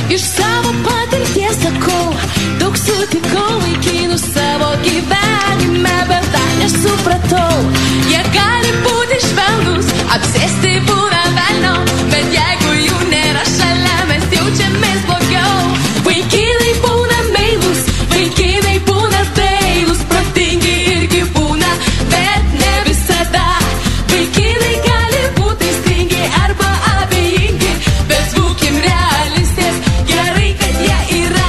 Iš savo patirties sakau, daug sutikau vaikinų savo gyvenime, bet dar nesupratau. Jie gali būti švelnus, apsėsti būna velnio, bet jeigu jų nėra šalia, mes jaučiamės blogiau. Vaikinai būna meilus, vaikinai būna dailus, protingi irgi būna, bet ne visada. Vaikinai gali būti stingi arba abejingi, bet būkim realistės, gerai, kad jie yra.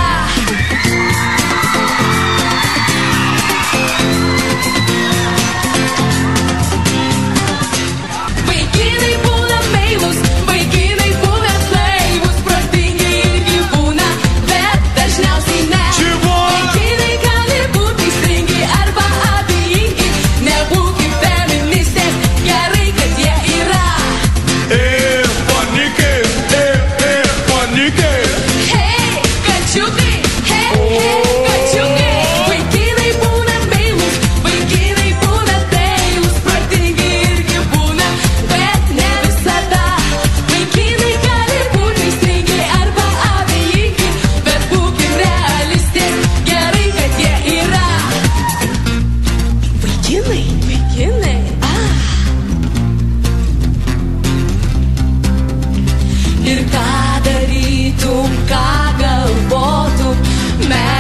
Vaikinai būna meilus, vaikinai būna dailus, protingi irgi būna, bet dažniausiai ne. Vaikinai gali būti stingi arba abejingi, nebūkim feministės, gerai, kad jie yra. Hei, kačiukai, kačiukai. Vaikinai būna meilus, vaikinai būna dailus, protingi irgi būna, bet ne visada. Vaikinai gali būti stingi arba abejingi, bet būkim realistės, gerai, kad jie yra. Vaikinai, Ir ką darytum, ką galvotum, mes